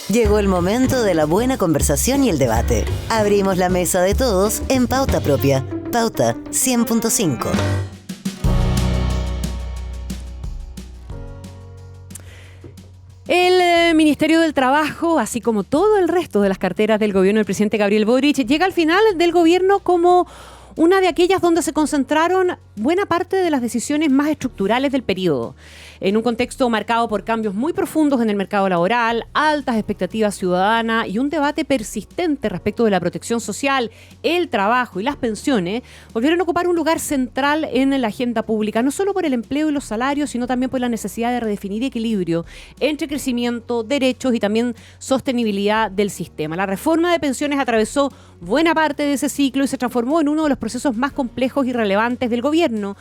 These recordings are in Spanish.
Llegó el momento de la buena conversación y el debate. Abrimos la mesa de todos en Pauta Propia. Pauta 100.5. El Ministerio del Trabajo, así como todo el resto de las carteras del gobierno del presidente Gabriel Boric, llega al final del gobierno como una de aquellas donde se concentraron buena parte de las decisiones más estructurales del periodo. En un contexto marcado por cambios muy profundos en el mercado laboral, altas expectativas ciudadanas y un debate persistente respecto de la protección social, el trabajo y las pensiones, volvieron a ocupar un lugar central en la agenda pública, no solo por el empleo y los salarios, sino también por la necesidad de redefinir equilibrio entre crecimiento, derechos y también sostenibilidad del sistema. La reforma de pensiones atravesó buena parte de ese ciclo y se transformó en uno de los procesos más complejos y relevantes del gobierno.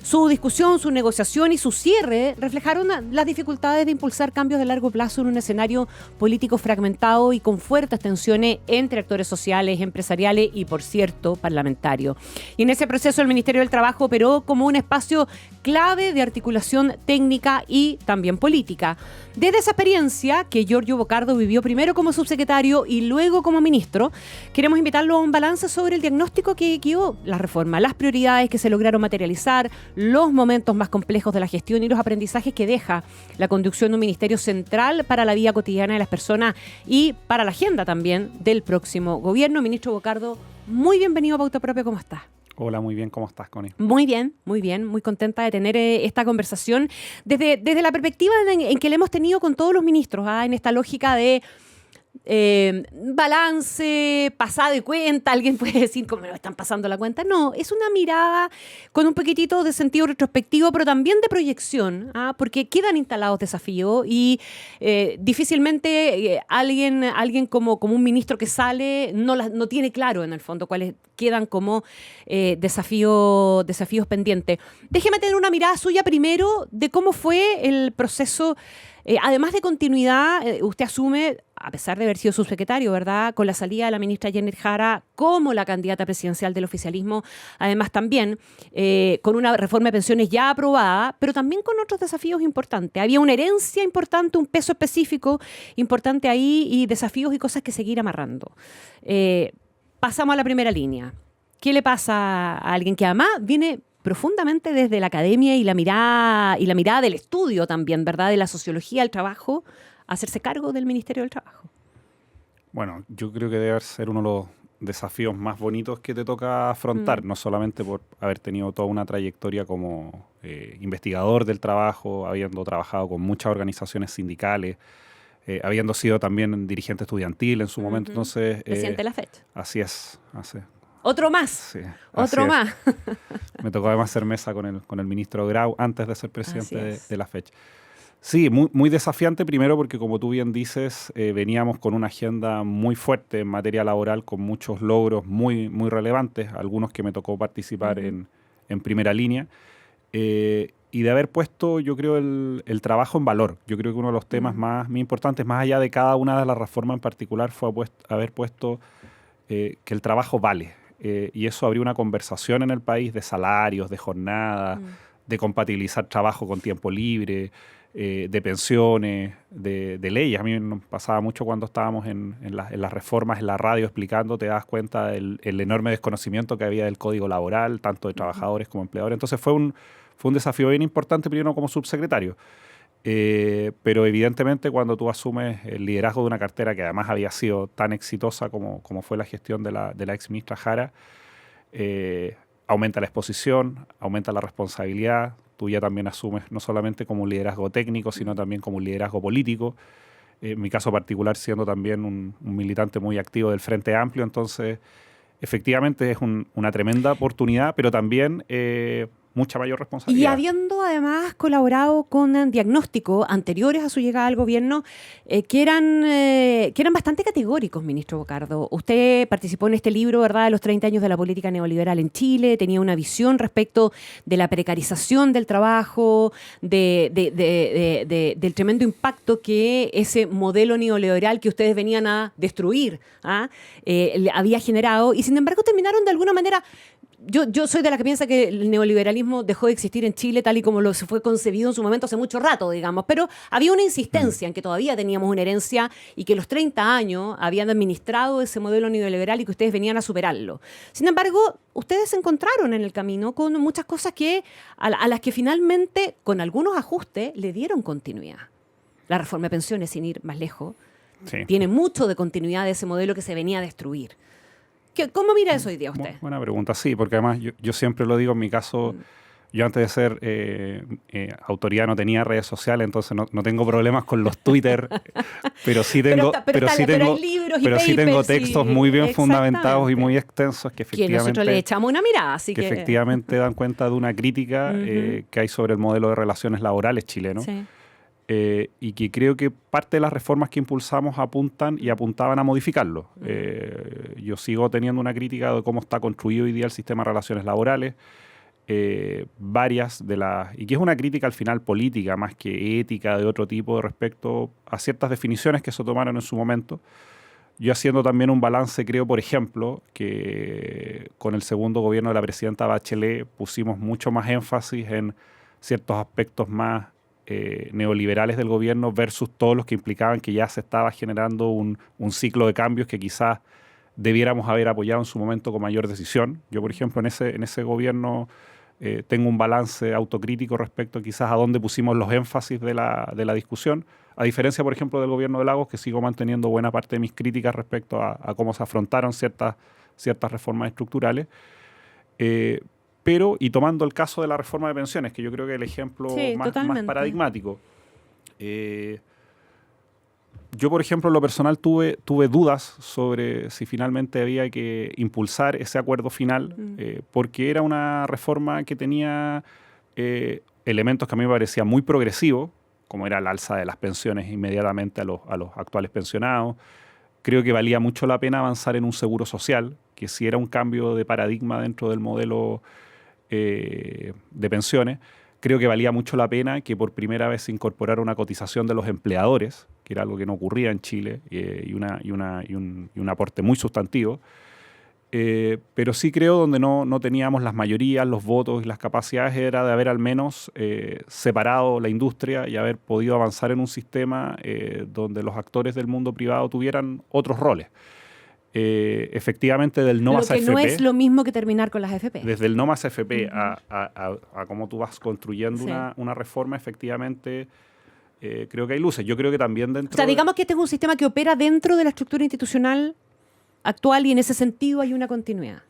Su discusión, su negociación y su cierre reflejaron las dificultades de impulsar cambios de largo plazo en un escenario político fragmentado y con fuertes tensiones entre actores sociales, empresariales y, por cierto, parlamentarios. Y en ese proceso el Ministerio del Trabajo operó como un espacio clave de articulación técnica y también política. Desde esa experiencia que Giorgio Bocardo vivió primero como subsecretario y luego como ministro, queremos invitarlo a un balance sobre el diagnóstico que guió la reforma, las prioridades que se lograron materializar, los momentos más complejos de la gestión y los aprendizajes que deja la conducción de un ministerio central para la vida cotidiana de las personas y para la agenda también del próximo gobierno. Ministro Bocardo, muy bienvenido a Pauta Propia, ¿cómo estás? Hola, muy bien, ¿cómo estás, Connie? Muy bien, muy contenta de tener esta conversación desde la perspectiva en que la hemos tenido con todos los ministros, en esta lógica de balance, pasada de cuenta. Alguien puede decir cómo me están pasando la cuenta. No, es una mirada con un poquitito de sentido retrospectivo, pero también de proyección, porque quedan instalados desafíos y difícilmente alguien como un ministro que sale no tiene claro en el fondo cuáles quedan como desafíos pendientes. Déjeme tener una mirada suya primero de cómo fue el proceso. Además de continuidad, usted asume, a pesar de haber sido subsecretario, ¿verdad?, con la salida de la ministra Janet Jara como la candidata presidencial del oficialismo, además también con una reforma de pensiones ya aprobada, pero también con otros desafíos importantes. Había una herencia importante, un peso específico importante ahí y desafíos y cosas que seguir amarrando. Pasamos a la primera línea. ¿Qué le pasa a alguien que además viene profundamente desde la academia y la mirada del estudio también, ¿verdad?, de la sociología del trabajo, hacerse cargo del Ministerio del Trabajo? Bueno, yo creo que debe ser uno de los desafíos más bonitos que te toca afrontar, no solamente por haber tenido toda una trayectoria como investigador del trabajo, habiendo trabajado con muchas organizaciones sindicales, habiendo sido también dirigente estudiantil en su momento. Entonces, presidente de la FECH. Así es. Otro más. Sí, otro más. Me tocó además hacer mesa con el ministro Grau antes de ser presidente de la FECH. Sí, muy desafiante, primero porque, como tú bien dices, veníamos con una agenda muy fuerte en materia laboral, con muchos logros muy relevantes, algunos que me tocó participar en primera línea, y de haber puesto, yo creo, el trabajo en valor. Yo creo que uno de los temas más importantes, más allá de cada una de las reformas en particular, fue haber puesto que el trabajo vale. Y eso abrió una conversación en el país de salarios, de jornadas, de compatibilizar trabajo con tiempo libre, de pensiones, de leyes. A mí nos pasaba mucho cuando estábamos en las reformas en la radio explicando, te das cuenta del enorme desconocimiento que había del código laboral, tanto de trabajadores como empleadores. Entonces fue un desafío bien importante, primero como subsecretario. Pero evidentemente cuando tú asumes el liderazgo de una cartera que además había sido tan exitosa como fue la gestión de la ex ministra Jara, aumenta la exposición, aumenta la responsabilidad. Tú ya también asumes no solamente como un liderazgo técnico, sino también como un liderazgo político. En mi caso particular, siendo también un militante muy activo del Frente Amplio. Entonces, efectivamente es una tremenda oportunidad, pero también mucha mayor responsabilidad. Y habiendo además colaborado con diagnósticos anteriores a su llegada al gobierno que eran bastante categóricos, ministro Bocardo. Usted participó en este libro, ¿verdad?, de los 30 años de la política neoliberal en Chile, tenía una visión respecto de la precarización del trabajo, del tremendo impacto que ese modelo neoliberal que ustedes venían a destruir había generado, y sin embargo terminaron de alguna manera Yo soy de la que piensa que el neoliberalismo dejó de existir en Chile tal y como se fue concebido en su momento hace mucho rato, digamos, pero había una insistencia en que todavía teníamos una herencia y que los 30 años habían administrado ese modelo neoliberal y que ustedes venían a superarlo. Sin embargo, ustedes se encontraron en el camino con muchas cosas a las que finalmente, con algunos ajustes, le dieron continuidad. La reforma de pensiones, sin ir más lejos, tiene mucho de continuidad de ese modelo que se venía a destruir. ¿Cómo mira eso hoy día usted? Buena pregunta, sí, porque además yo siempre lo digo, en mi caso, yo antes de ser autoridad no tenía redes sociales, entonces no tengo problemas con los Twitter, pero sí tengo, sí tengo textos muy bien fundamentados y muy extensos que efectivamente... Que nosotros le echamos una mirada, así que... efectivamente dan cuenta de una crítica que hay sobre el modelo de relaciones laborales chileno. Sí. Y que creo que parte de las reformas que impulsamos apuntaban a modificarlo. Yo sigo teniendo una crítica de cómo está construido hoy día el sistema de relaciones laborales, varias de las... y que es una crítica al final política más que ética de otro tipo respecto a ciertas definiciones que se tomaron en su momento. Yo haciendo también un balance, creo, por ejemplo, que con el segundo gobierno de la presidenta Bachelet pusimos mucho más énfasis en ciertos aspectos más neoliberales del gobierno versus todos los que implicaban que ya se estaba generando un ciclo de cambios que quizás debiéramos haber apoyado en su momento con mayor decisión. Yo, por ejemplo, en ese gobierno tengo un balance autocrítico respecto quizás a dónde pusimos los énfasis de la discusión, a diferencia, por ejemplo, del gobierno de Lagos, que sigo manteniendo buena parte de mis críticas respecto a cómo se afrontaron ciertas reformas estructurales. Pero, y tomando el caso de la reforma de pensiones, que yo creo que es el ejemplo más paradigmático, yo, por ejemplo, en lo personal tuve dudas sobre si finalmente había que impulsar ese acuerdo final, porque era una reforma que tenía elementos que a mí me parecían muy progresivos, como era el alza de las pensiones inmediatamente a los actuales pensionados. Creo que valía mucho la pena avanzar en un seguro social, que sí era un cambio de paradigma dentro del modelo de pensiones. Creo que valía mucho la pena que por primera vez se incorporara una cotización de los empleadores, que era algo que no ocurría en Chile, y un aporte muy sustantivo. Pero sí creo donde no teníamos las mayorías, los votos y las capacidades era de haber al menos separado la industria y haber podido avanzar en un sistema donde los actores del mundo privado tuvieran otros roles. Efectivamente del no más AFP. Lo que no es lo mismo que terminar con las AFP. Desde el no más AFP a cómo tú vas construyendo una reforma, efectivamente creo que hay luces. Yo creo que también dentro... O sea, digamos que este es un sistema que opera dentro de la estructura institucional actual y en ese sentido hay una continuidad.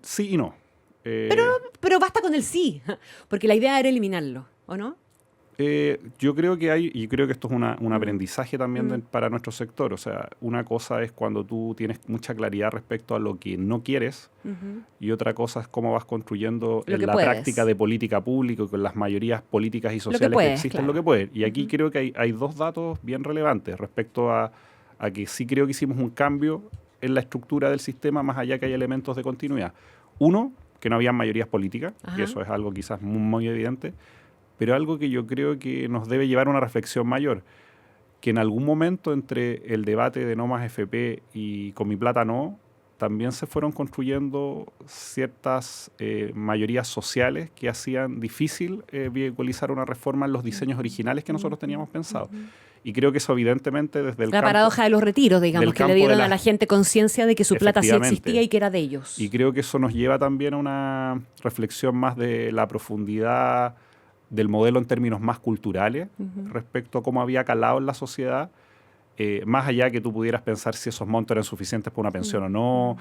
Sí y no. Pero basta con el sí, porque la idea era eliminarlo, ¿o no? Yo creo que hay, y creo que esto es un aprendizaje también para nuestro sector. O sea, una cosa es cuando tú tienes mucha claridad respecto a lo que no quieres, y otra cosa es cómo vas construyendo en la práctica de política pública y con las mayorías políticas y sociales que existen, claro. Lo que puedes. Y aquí creo que hay dos datos bien relevantes respecto a que sí creo que hicimos un cambio en la estructura del sistema, más allá que hay elementos de continuidad. Uno, que no había mayorías políticas, y eso es algo quizás muy evidente, pero algo que yo creo que nos debe llevar a una reflexión mayor, que en algún momento entre el debate de no más FP y con mi plata no, también se fueron construyendo ciertas mayorías sociales que hacían difícil vehiculizar una reforma en los diseños originales que nosotros teníamos pensado. Y creo que eso evidentemente desde el la paradoja de los retiros, digamos, que le dieron a la gente conciencia de que su plata sí existía y que era de ellos. Y creo que eso nos lleva también a una reflexión más de la profundidad del modelo en términos más culturales respecto a cómo había calado en la sociedad, más allá que tú pudieras pensar si esos montos eran suficientes para una pensión o no,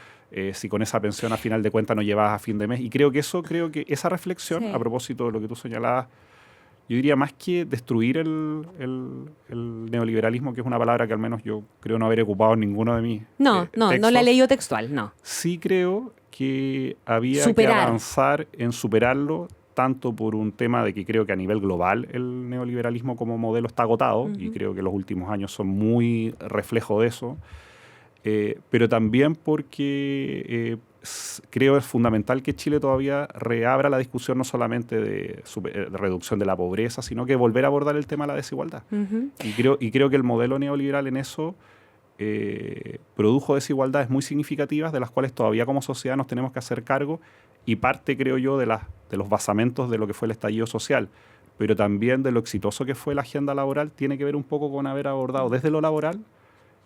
si con esa pensión a final de cuentas no llevabas a fin de mes. Y creo que esa reflexión, a propósito de lo que tú señalabas, yo diría más que destruir el neoliberalismo, que es una palabra que al menos yo creo no haber ocupado en ninguno de mis textos. No la he leído textual, no. Sí creo que había que avanzar en superarlo, tanto por un tema de que creo que a nivel global el neoliberalismo como modelo está agotado, y creo que los últimos años son muy reflejo de eso, pero también porque creo es fundamental que Chile todavía reabra la discusión no solamente de reducción de la pobreza, sino que volver a abordar el tema de la desigualdad. Y creo que el modelo neoliberal en eso produjo desigualdades muy significativas de las cuales todavía como sociedad nos tenemos que hacer cargo, y parte, creo yo, de los basamentos de lo que fue el estallido social, pero también de lo exitoso que fue la agenda laboral, tiene que ver un poco con haber abordado desde lo laboral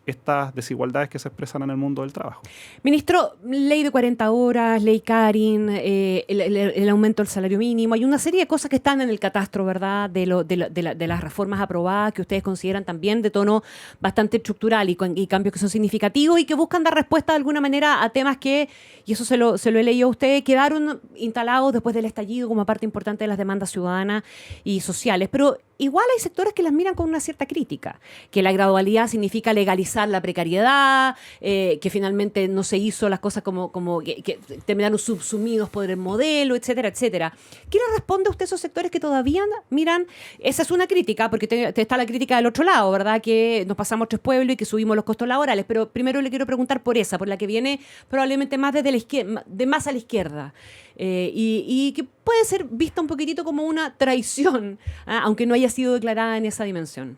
estas desigualdades que se expresan en el mundo del trabajo. Ministro, ley de 40 horas, ley Karin, el aumento del salario mínimo, hay una serie de cosas que están en el catastro, ¿verdad?, de las reformas aprobadas que ustedes consideran también de tono bastante estructural y cambios que son significativos y que buscan dar respuesta de alguna manera a temas que, y eso se lo he leído a ustedes, quedaron instalados después del estallido como parte importante de las demandas ciudadanas y sociales. Pero igual hay sectores que las miran con una cierta crítica, que la gradualidad significa legalizar la precariedad, que finalmente no se hizo las cosas como que terminaron subsumidos por el modelo, etcétera, etcétera. ¿Qué le responde a usted a esos sectores que todavía miran? Esa es una crítica, porque está la crítica del otro lado, ¿verdad? Que nos pasamos 3 pueblos y que subimos los costos laborales. Pero primero le quiero preguntar por esa, por la que viene probablemente más desde la izquierda, de más a la izquierda. Y que puede ser vista un poquitito como una traición, aunque no haya sido declarada en esa dimensión.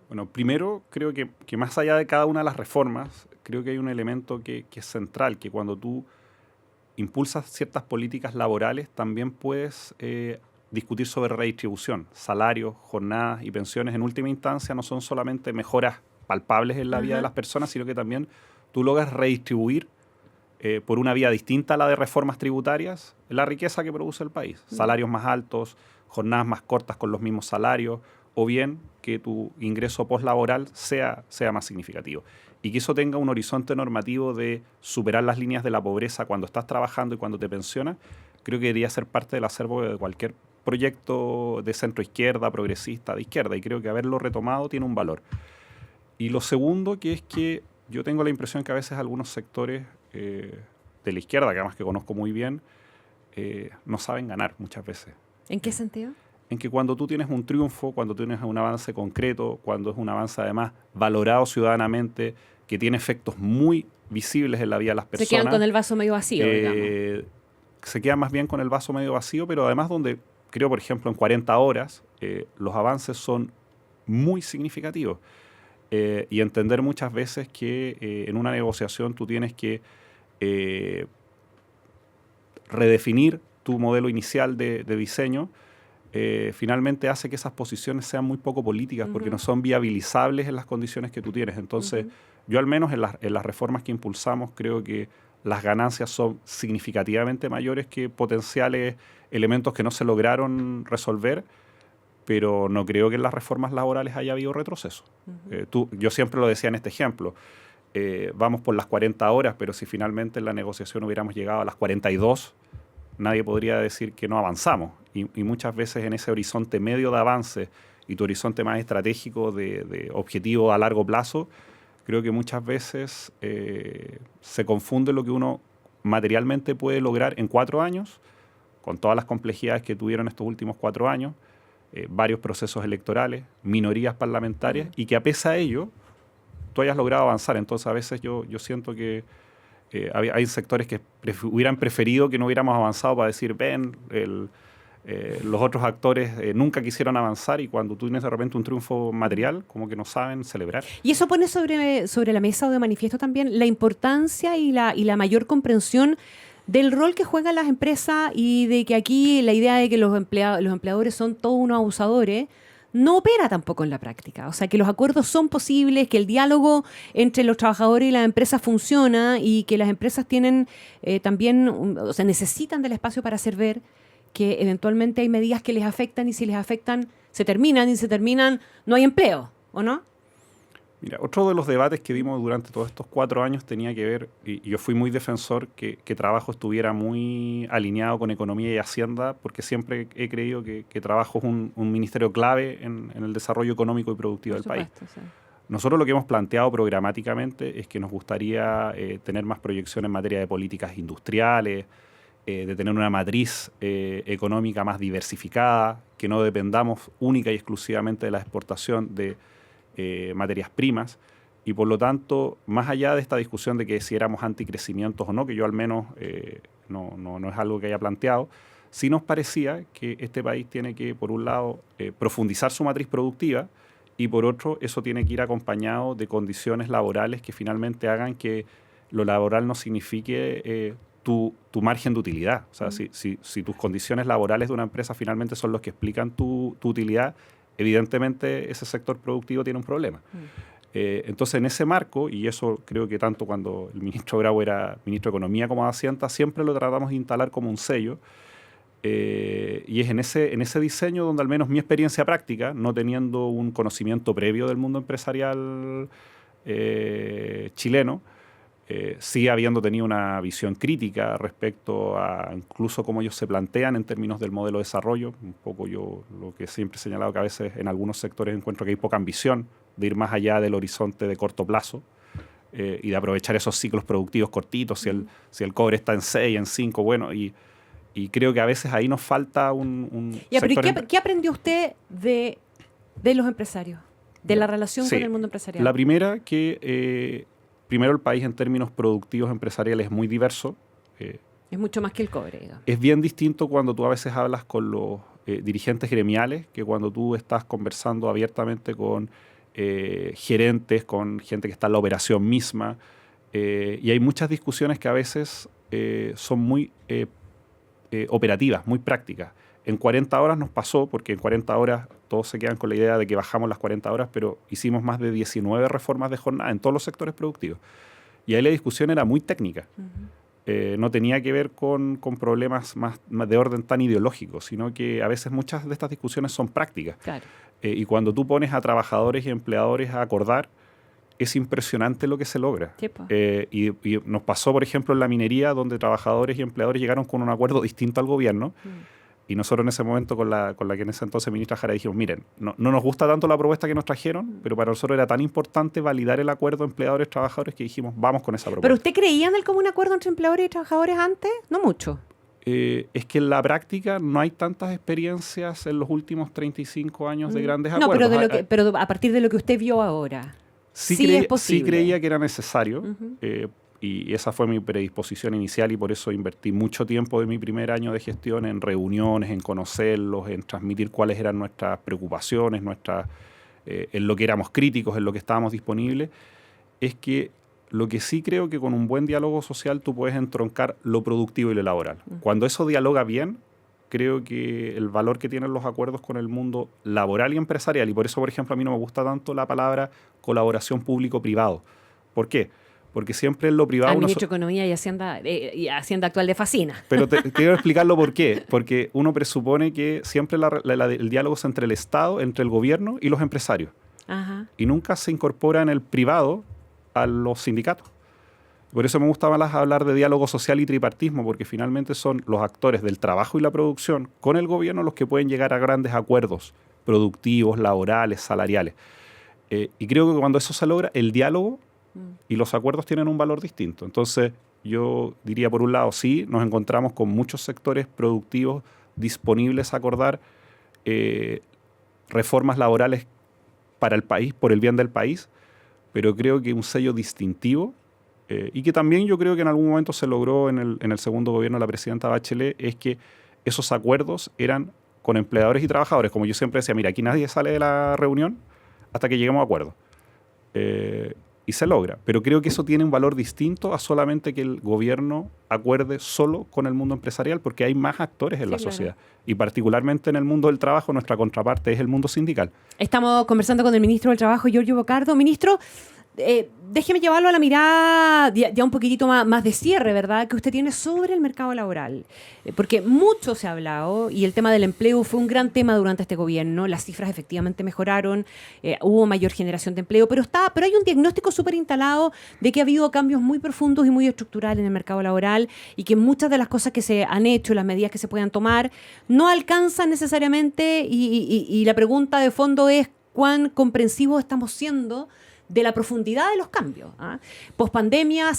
Bueno, primero creo que más allá de cada una de las reformas, creo que hay un elemento que es central, que cuando tú impulsas ciertas políticas laborales, también puedes discutir sobre redistribución. Salarios, jornadas y pensiones, en última instancia, no son solamente mejoras palpables en la vida de las personas, sino que también tú logras redistribuir por una vía distinta a la de reformas tributarias, la riqueza que produce el país. Salarios más altos, jornadas más cortas con los mismos salarios, o bien que tu ingreso postlaboral sea más significativo. Y que eso tenga un horizonte normativo de superar las líneas de la pobreza cuando estás trabajando y cuando te pensionas, creo que debería ser parte del acervo de cualquier proyecto de centro-izquierda, progresista, de izquierda, y creo que haberlo retomado tiene un valor. Y lo segundo, que es que yo tengo la impresión que a veces algunos sectores de la izquierda, que además que conozco muy bien, no saben ganar muchas veces. ¿En qué sentido? En que cuando tú tienes un triunfo, cuando tienes un avance concreto, cuando es un avance además valorado ciudadanamente, que tiene efectos muy visibles en la vida de las personas. Se quedan con el vaso medio vacío, digamos. Se quedan más bien con el vaso medio vacío, pero además donde, creo, por ejemplo, en 40 horas, los avances son muy significativos. Y entender muchas veces que en una negociación tú tienes que redefinir tu modelo inicial de diseño, finalmente hace que esas posiciones sean muy poco políticas, porque no son viabilizables en las condiciones que tú tienes. Entonces, yo al menos en las reformas que impulsamos creo que las ganancias son significativamente mayores que potenciales elementos que no se lograron resolver, pero no creo que en las reformas laborales haya habido retroceso. Yo siempre lo decía en este ejemplo, vamos por las 40 horas, pero si finalmente en la negociación hubiéramos llegado a las 42, nadie podría decir que no avanzamos. Y muchas veces en ese horizonte medio de avance y tu horizonte más estratégico de objetivo a largo plazo, creo que muchas veces se confunde lo que uno materialmente puede lograr en 4 años, con todas las complejidades que tuvieron estos últimos 4 años, varios procesos electorales, minorías parlamentarias, y que a pesar de ello tú hayas logrado avanzar. Entonces a veces yo siento que hay sectores que hubieran preferido que no hubiéramos avanzado para decir, ven, los otros actores nunca quisieron avanzar, y cuando tú tienes de repente un triunfo material, como que no saben celebrar. Y eso pone sobre la mesa o de manifiesto también la importancia y la mayor comprensión del rol que juegan las empresas, y de que aquí la idea de que los empleadores son todos unos abusadores no opera tampoco en la práctica. O sea, que los acuerdos son posibles, que el diálogo entre los trabajadores y las empresas funciona, y que las empresas tienen también, o sea, necesitan del espacio para hacer ver que eventualmente hay medidas que les afectan, y si les afectan, se terminan, y si se terminan, no hay empleo, ¿o no? Mira, otro de los debates que dimos durante todos estos 4 años tenía que ver, y yo fui muy defensor que trabajo estuviera muy alineado con economía y hacienda, porque siempre he creído que trabajo es un ministerio clave en el desarrollo económico y productivo del país. Sí. Nosotros lo que hemos planteado programáticamente es que nos gustaría tener más proyección en materia de políticas industriales, de tener una matriz económica más diversificada, que no dependamos única y exclusivamente de la exportación de materias primas, y por lo tanto, más allá de esta discusión de que si éramos anticrecimientos o no, que yo al menos no es algo que haya planteado, sí nos parecía que este país tiene que, por un lado, profundizar su matriz productiva y por otro, eso tiene que ir acompañado de condiciones laborales que finalmente hagan que lo laboral no signifique tu margen de utilidad. O sea, si tus condiciones laborales de una empresa finalmente son los que explican tu utilidad, evidentemente ese sector productivo tiene un problema. Entonces, en ese marco, y eso creo que tanto cuando el ministro Grau era ministro de Economía como de Hacienda, siempre lo tratamos de instalar como un sello. Y es en ese diseño donde al menos mi experiencia práctica, no teniendo un conocimiento previo del mundo empresarial chileno, sí habiendo tenido una visión crítica respecto a incluso cómo ellos se plantean en términos del modelo de desarrollo. Un poco yo lo que siempre he señalado, que a veces en algunos sectores encuentro que hay poca ambición de ir más allá del horizonte de corto plazo y de aprovechar esos ciclos productivos cortitos, si el cobre está en 6, en 5, bueno, y creo que a veces ahí nos falta un sector. ¿Qué aprendió usted de los empresarios, de la relación con el mundo empresarial? La primera, que primero el país en términos productivos empresariales es muy diverso. Es mucho más que el cobre, digamos. Es bien distinto cuando tú a veces hablas con los dirigentes gremiales que cuando tú estás conversando abiertamente con gerentes, con gente que está en la operación misma. Y hay muchas discusiones que a veces son muy operativas, muy prácticas. En 40 horas nos pasó, porque en 40 horas todos se quedan con la idea de que bajamos las 40 horas, pero hicimos más de 19 reformas de jornada en todos los sectores productivos. Y ahí la discusión era muy técnica. No tenía que ver con problemas más de orden tan ideológico, sino que a veces muchas de estas discusiones son prácticas. Claro. Y cuando tú pones a trabajadores y empleadores a acordar, es impresionante lo que se logra. Y nos pasó, por ejemplo, en la minería, donde trabajadores y empleadores llegaron con un acuerdo distinto al gobierno. Y nosotros en ese momento, con la que en ese entonces ministra Jara, dijimos, miren, no nos gusta tanto la propuesta que nos trajeron, pero para nosotros era tan importante validar el acuerdo empleadores-trabajadores que dijimos, vamos con esa propuesta. ¿Pero usted creía en el común acuerdo entre empleadores y trabajadores antes? No mucho. Es que en la práctica no hay tantas experiencias en los últimos 35 años de grandes acuerdos. No, pero a partir de lo que usted vio ahora, es posible. Sí creía que era necesario. Y esa fue mi predisposición inicial y por eso invertí mucho tiempo de mi primer año de gestión en reuniones, en conocerlos, en transmitir cuáles eran nuestras preocupaciones, en lo que éramos críticos, en lo que estábamos disponibles. Es que lo que sí creo que con un buen diálogo social tú puedes entroncar lo productivo y lo laboral. Cuando eso dialoga bien, creo que el valor que tienen los acuerdos con el mundo laboral y empresarial, y por eso, por ejemplo, a mí no me gusta tanto la palabra colaboración público-privado. ¿Por qué? Porque siempre en lo privado... Al ministro de Economía y Hacienda actual de fascina. Pero te quiero explicarlo por qué. Porque uno presupone que siempre el diálogo es entre el Estado, entre el gobierno y los empresarios. Ajá. Y nunca se incorpora en el privado a los sindicatos. Por eso me gusta más hablar de diálogo social y tripartismo, porque finalmente son los actores del trabajo y la producción con el gobierno los que pueden llegar a grandes acuerdos productivos, laborales, salariales. Y creo que cuando eso se logra, el diálogo y los acuerdos tienen un valor distinto. Entonces, yo diría, por un lado, sí, nos encontramos con muchos sectores productivos disponibles a acordar reformas laborales para el país, por el bien del país, pero creo que un sello distintivo, y que también yo creo que en algún momento se logró en el segundo gobierno de la presidenta Bachelet, es que esos acuerdos eran con empleadores y trabajadores. Como yo siempre decía, mira, aquí nadie sale de la reunión hasta que lleguemos a acuerdos. Y se logra. Pero creo que eso tiene un valor distinto a solamente que el gobierno acuerde solo con el mundo empresarial, porque hay más actores en la sociedad. Y particularmente en el mundo del trabajo, nuestra contraparte es el mundo sindical. Estamos conversando con el ministro del Trabajo, Giorgio Bocardo. Ministro, déjeme llevarlo a la mirada ya un poquitito más de cierre, ¿verdad?, que usted tiene sobre el mercado laboral. Porque mucho se ha hablado y el tema del empleo fue un gran tema durante este gobierno. Las cifras efectivamente mejoraron, hubo mayor generación de empleo, pero hay un diagnóstico súper instalado de que ha habido cambios muy profundos y muy estructurales en el mercado laboral y que muchas de las cosas que se han hecho, las medidas que se puedan tomar, no alcanzan necesariamente y la pregunta de fondo es cuán comprensivos estamos siendo de la profundidad de los cambios. Pospandemia,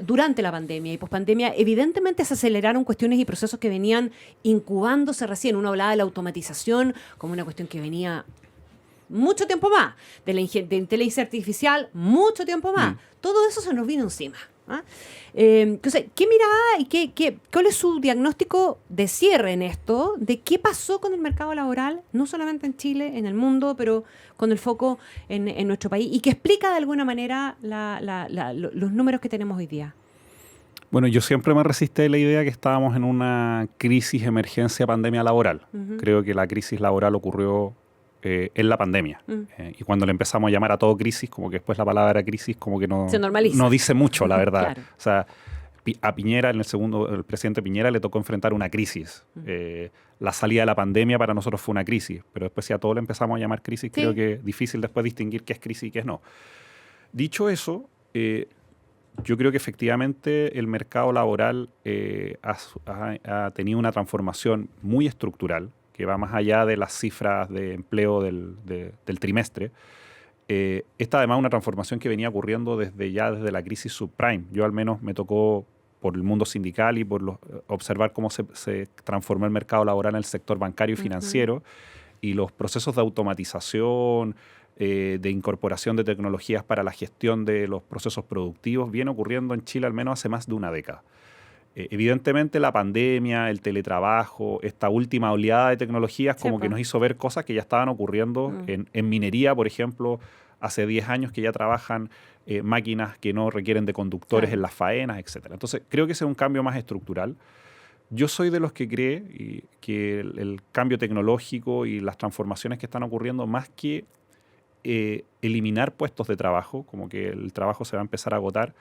durante la pandemia y pospandemia, evidentemente se aceleraron cuestiones y procesos que venían incubándose recién. Uno hablaba de la automatización como una cuestión que venía mucho tiempo más, de inteligencia artificial, mucho tiempo más. Todo eso se nos vino encima. ¿Ah? Entonces, ¿qué mirada y cuál es su diagnóstico de cierre en esto? ¿De qué pasó con el mercado laboral, no solamente en Chile, en el mundo, pero con el foco en nuestro país? ¿Y que explica de alguna manera los números que tenemos hoy día? Bueno, yo siempre me resistí a la idea que estábamos en una crisis, emergencia, pandemia laboral. Creo que la crisis laboral ocurrió en la pandemia. Y cuando le empezamos a llamar a todo crisis, como que después la palabra crisis como que no dice mucho, la verdad. Claro. O sea, a Piñera, el presidente Piñera le tocó enfrentar una crisis. La salida de la pandemia para nosotros fue una crisis, pero después si a todo le empezamos a llamar crisis, creo que es difícil después distinguir qué es crisis y qué es no. Dicho eso, yo creo que efectivamente el mercado laboral ha tenido una transformación muy estructural, que va más allá de las cifras de empleo del trimestre. Esta además es una transformación que venía ocurriendo desde la crisis subprime. Yo al menos me tocó por el mundo sindical y por observar cómo se transformó el mercado laboral en el sector bancario y financiero, y los procesos de automatización, de incorporación de tecnologías para la gestión de los procesos productivos viene ocurriendo en Chile al menos hace más de una década. Evidentemente la pandemia, el teletrabajo, esta última oleada de tecnologías como que nos hizo ver cosas que ya estaban ocurriendo en minería, por ejemplo, hace 10 años que ya trabajan máquinas que no requieren de conductores en las faenas, etc. Entonces creo que ese es un cambio más estructural. Yo soy de los que cree que el cambio tecnológico y las transformaciones que están ocurriendo, más que eliminar puestos de trabajo, como que el trabajo se va a empezar a agotar,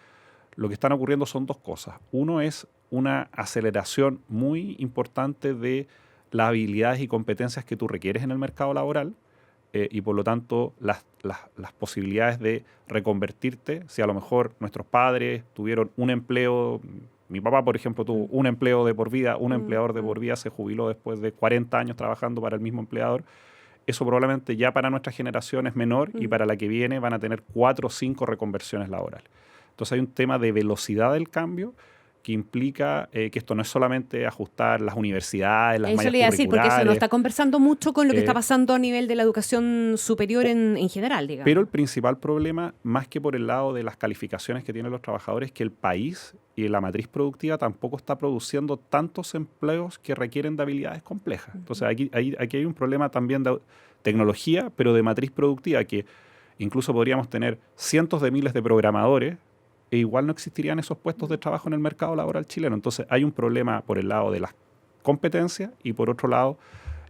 lo que están ocurriendo son dos cosas. Uno es una aceleración muy importante de las habilidades y competencias que tú requieres en el mercado laboral y por lo tanto las posibilidades de reconvertirte. Si a lo mejor nuestros padres tuvieron un empleo, mi papá por ejemplo tuvo un empleo de por vida, un empleador de por vida se jubiló después de 40 años trabajando para el mismo empleador. Eso probablemente ya para nuestra generación es menor y para la que viene van a tener 4 o 5 reconversiones laborales. Entonces hay un tema de velocidad del cambio que implica que esto no es solamente ajustar las universidades, las mallas curriculares. Eso le iba a decir, porque eso no está conversando mucho con lo que está pasando a nivel de la educación superior en general, digamos. Pero el principal problema, más que por el lado de las calificaciones que tienen los trabajadores, es que el país y la matriz productiva tampoco está produciendo tantos empleos que requieren de habilidades complejas. Entonces aquí hay un problema también de tecnología, pero de matriz productiva, que incluso podríamos tener cientos de miles de programadores e igual no existirían esos puestos de trabajo en el mercado laboral chileno. Entonces hay un problema por el lado de las competencias y por otro lado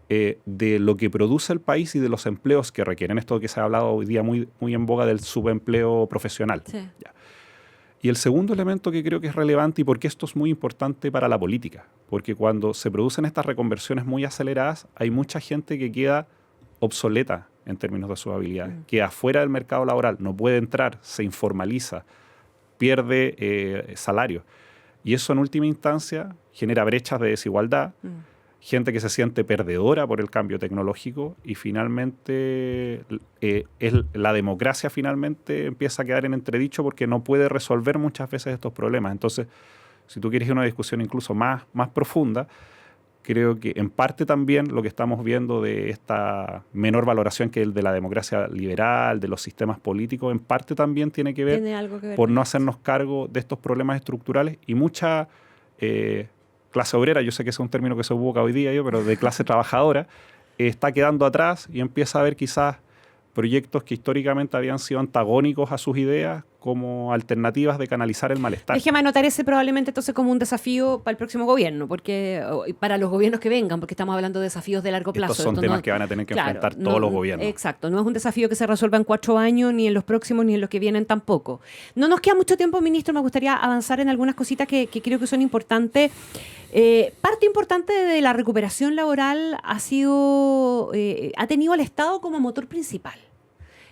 de lo que produce el país y de los empleos que requieren. Esto que se ha hablado hoy día muy en boga del subempleo profesional. Sí. Ya. Y el segundo elemento que creo que es relevante y porque esto es muy importante para la política, porque cuando se producen estas reconversiones muy aceleradas hay mucha gente que queda obsoleta en términos de sus habilidades, que afuera del mercado laboral no puede entrar, se informaliza, pierde salario. Y eso en última instancia genera brechas de desigualdad, gente que se siente perdedora por el cambio tecnológico y finalmente la democracia finalmente empieza a quedar en entredicho porque no puede resolver muchas veces estos problemas. Entonces, si tú quieres una discusión incluso más profunda, creo que en parte también lo que estamos viendo de esta menor valoración que el de la democracia liberal, de los sistemas políticos, en parte también tiene que ver, por no hacernos cargo de estos problemas estructurales y mucha clase obrera, yo sé que ese es un término que se evoca hoy día, pero de clase trabajadora, está quedando atrás y empieza a ver quizás proyectos que históricamente habían sido antagónicos a sus ideas como alternativas de canalizar el malestar. Déjeme anotar ese probablemente entonces como un desafío para el próximo gobierno, porque para los gobiernos que vengan, porque estamos hablando de desafíos de largo plazo. Estos son temas que van a tener que enfrentar todos los gobiernos. Exacto, no es un desafío que se resuelva en 4 años, ni en los próximos, ni en los que vienen tampoco. No nos queda mucho tiempo, ministro, me gustaría avanzar en algunas cositas que creo que son importantes. Parte importante de la recuperación laboral ha tenido al Estado como motor principal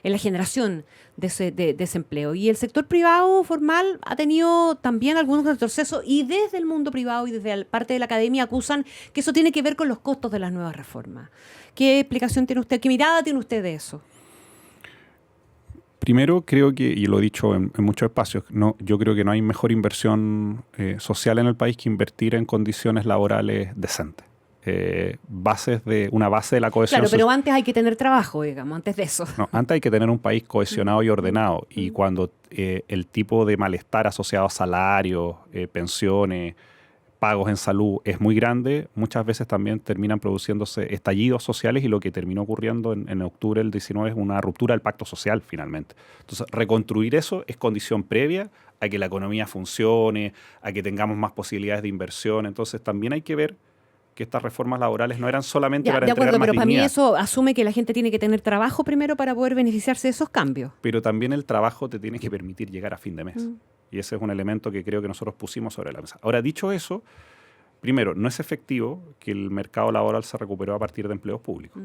en la generación de ese empleo. Y el sector privado formal ha tenido también algunos retrocesos y desde el mundo privado y desde parte de la academia acusan que eso tiene que ver con los costos de las nuevas reformas. ¿Qué explicación tiene usted? ¿Qué mirada tiene usted de eso? Primero, creo que, y lo he dicho en muchos espacios, yo creo que no hay mejor inversión social en el país que invertir en condiciones laborales decentes. una base de la cohesión. Claro, pero antes hay que tener trabajo, digamos, antes de eso. No, antes hay que tener un país cohesionado y ordenado. Y cuando el tipo de malestar asociado a salarios, pensiones, pagos en salud es muy grande, muchas veces también terminan produciéndose estallidos sociales, y lo que terminó ocurriendo en octubre del 19 es una ruptura del pacto social finalmente. Entonces, reconstruir eso es condición previa a que la economía funcione, a que tengamos más posibilidades de inversión. Entonces, también hay que ver que estas reformas laborales no eran solamente para entregar más pero para mí dignidad. eso asume que la gente tiene que tener trabajo primero para poder beneficiarse de esos cambios. Pero también el trabajo te tiene que permitir llegar a fin de mes. Y ese es un elemento que creo que nosotros pusimos sobre la mesa. Ahora, dicho eso, primero, no es efectivo que el mercado laboral se recuperó a partir de empleos públicos.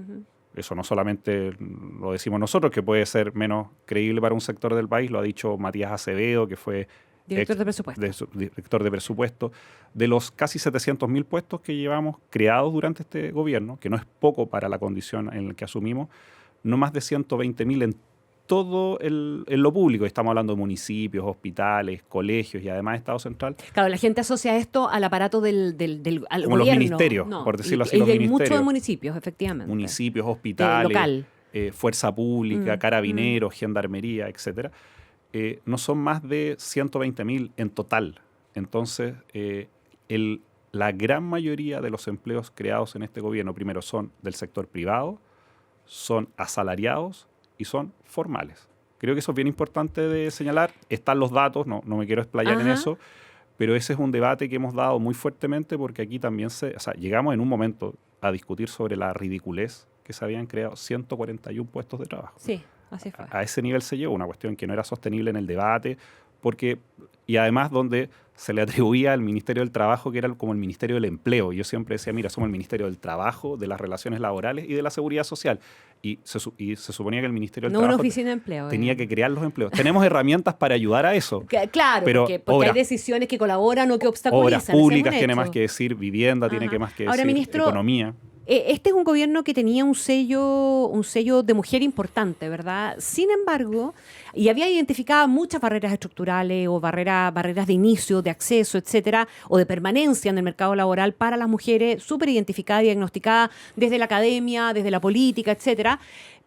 Eso no solamente lo decimos nosotros, que puede ser menos creíble para un sector del país, lo ha dicho Matías Acevedo, que fue director de presupuesto. Director de presupuesto. De los casi 700.000 puestos que llevamos creados durante este gobierno, que no es poco para la condición en la que asumimos, no más de 120.000 en todo en lo público. Estamos hablando de municipios, hospitales, colegios y además Estado Central. Claro, la gente asocia esto al aparato al como gobierno. Los ministerios, por decirlo así, los ministerios. Muchos municipios, efectivamente. Municipios, hospitales, local. Fuerza Pública, Carabineros, Gendarmería, etcétera. No son más de 120.000 en total. Entonces, la gran mayoría de los empleos creados en este gobierno, primero, son del sector privado, son asalariados y son formales. Creo que eso es bien importante de señalar. Están los datos, no me quiero explayar en eso, pero ese es un debate que hemos dado muy fuertemente, porque aquí también llegamos en un momento a discutir sobre la ridiculez que se habían creado 141 puestos de trabajo. Sí, así fue. A ese nivel se llegó, una cuestión que no era sostenible en el debate, y además donde se le atribuía al Ministerio del Trabajo, que era como el Ministerio del Empleo. Yo siempre decía, mira, somos el Ministerio del Trabajo, de las relaciones laborales y de la seguridad social. Y se suponía que el Ministerio del Trabajo una oficina de empleo, tenía que crear los empleos. Tenemos herramientas para ayudar a eso. Claro, pero porque hay decisiones que colaboran o que obstaculizan. Obras públicas tiene más que decir, vivienda tiene que más que decir, ministro, economía. Este es un gobierno que tenía un sello de mujer importante, ¿verdad? Sin embargo, y había identificado muchas barreras estructurales o barreras de inicio, de acceso, etcétera, o de permanencia en el mercado laboral para las mujeres, súper identificadas, diagnosticadas desde la academia, desde la política, etcétera,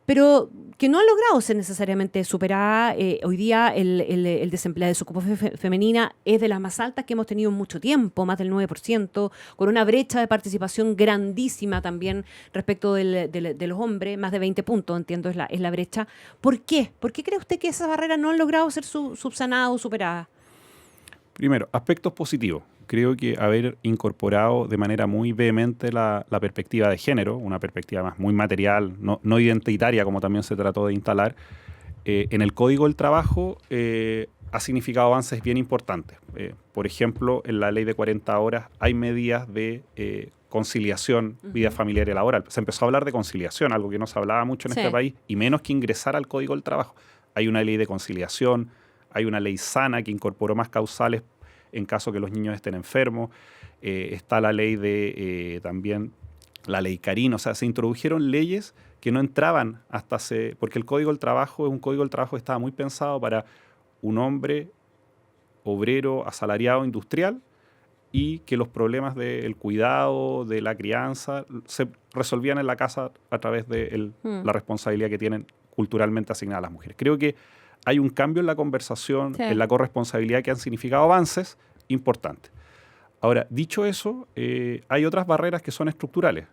pero que no han logrado ser necesariamente superadas. Hoy día el desempleo, de desocupación femenina es de las más altas que hemos tenido en mucho tiempo, más del 9%, con una brecha de participación grandísima también respecto de los hombres, más de 20 puntos, entiendo, es la brecha. ¿Por qué? ¿Por qué cree usted que esas barreras no han logrado ser subsanadas o superadas? Primero, aspectos positivos. Creo que haber incorporado de manera muy vehemente la perspectiva de género, una perspectiva más muy material, no identitaria, como también se trató de instalar, en el Código del Trabajo ha significado avances bien importantes. Por ejemplo, en la ley de 40 horas hay medidas de conciliación, vida familiar y laboral. Se empezó a hablar de conciliación, algo que no se hablaba mucho en este país, y menos que ingresar al Código del Trabajo. Hay una ley de conciliación, hay una ley sana que incorporó más causales en caso que los niños estén enfermos. Está la ley también la ley Carín. O sea, se introdujeron leyes que no entraban porque el Código del Trabajo es un Código del Trabajo que estaba muy pensado para un hombre obrero, asalariado, industrial, y que los problemas del cuidado, de la crianza, se resolvían en la casa a través de la responsabilidad que tienen culturalmente asignada a las mujeres. Creo que hay un cambio en la conversación, en la corresponsabilidad, que han significado avances importantes. Ahora, dicho eso, hay otras barreras que son estructurales.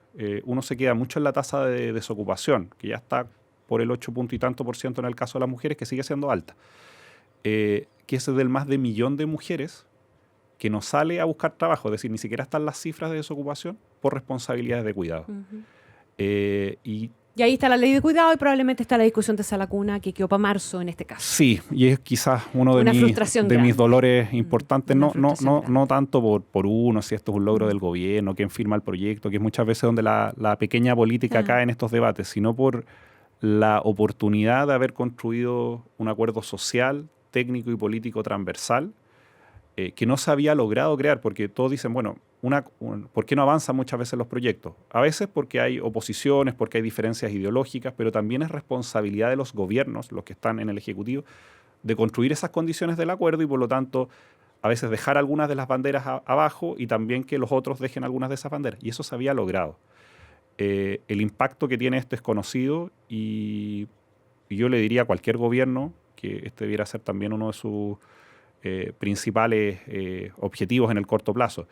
Uno se queda mucho en la tasa de desocupación, que ya está por el 8 punto y tanto % en el caso de las mujeres, que sigue siendo alta. Que es del más de 1 millón de mujeres que no sale a buscar trabajo, es decir, ni siquiera están las cifras de desocupación por responsabilidades de cuidado. Y ahí está la ley de cuidado y probablemente está la discusión de Sala Cuna, que quedó para marzo en este caso. Sí, y es quizás uno de mis dolores importantes, no tanto por uno, si esto es un logro del gobierno, quién firma el proyecto, que es muchas veces donde la pequeña política cae en estos debates, sino por la oportunidad de haber construido un acuerdo social, técnico y político transversal, que no se había logrado crear, porque todos dicen, bueno, ¿por qué no avanzan muchas veces los proyectos? A veces porque hay oposiciones, porque hay diferencias ideológicas, pero también es responsabilidad de los gobiernos, los que están en el Ejecutivo, de construir esas condiciones del acuerdo, y por lo tanto a veces dejar algunas de las banderas abajo y también que los otros dejen algunas de esas banderas. Y eso se había logrado. El impacto que tiene esto es conocido y yo le diría a cualquier gobierno que este debiera ser también uno de sus principales objetivos en el corto plazo.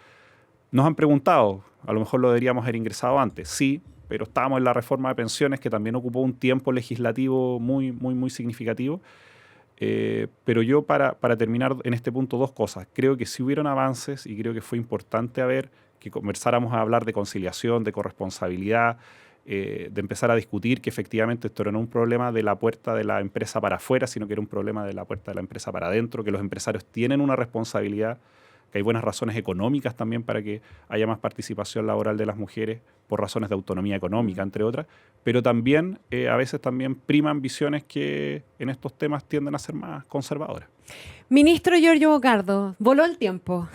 Nos han preguntado, a lo mejor lo deberíamos haber ingresado antes. Sí, pero estábamos en la reforma de pensiones que también ocupó un tiempo legislativo muy, muy, muy significativo. Pero yo para terminar en este punto 2 cosas. Creo que sí hubieron avances y creo que fue importante que conversáramos a hablar de conciliación, de corresponsabilidad, de empezar a discutir que efectivamente esto no era un problema de la puerta de la empresa para afuera, sino que era un problema de la puerta de la empresa para adentro, que los empresarios tienen una responsabilidad, que hay buenas razones económicas también para que haya más participación laboral de las mujeres por razones de autonomía económica, entre otras, pero también a veces también priman visiones que en estos temas tienden a ser más conservadoras. Ministro Giorgio Bocardo, voló el tiempo.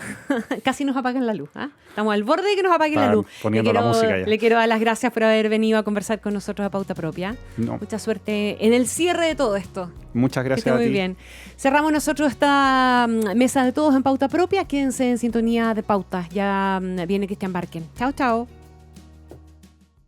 Casi nos apagan la luz. Estamos al borde de que nos apaguen la luz. Poniendo la música ya. Le quiero dar las gracias por haber venido a conversar con nosotros a Pauta Propia. No. Mucha suerte en el cierre de todo esto. Muchas gracias a ti. Muy bien. Cerramos nosotros esta mesa de todos en Pauta Propia. Quédense en sintonía de Pautas. Ya viene Cristian Barken. Chao, chao.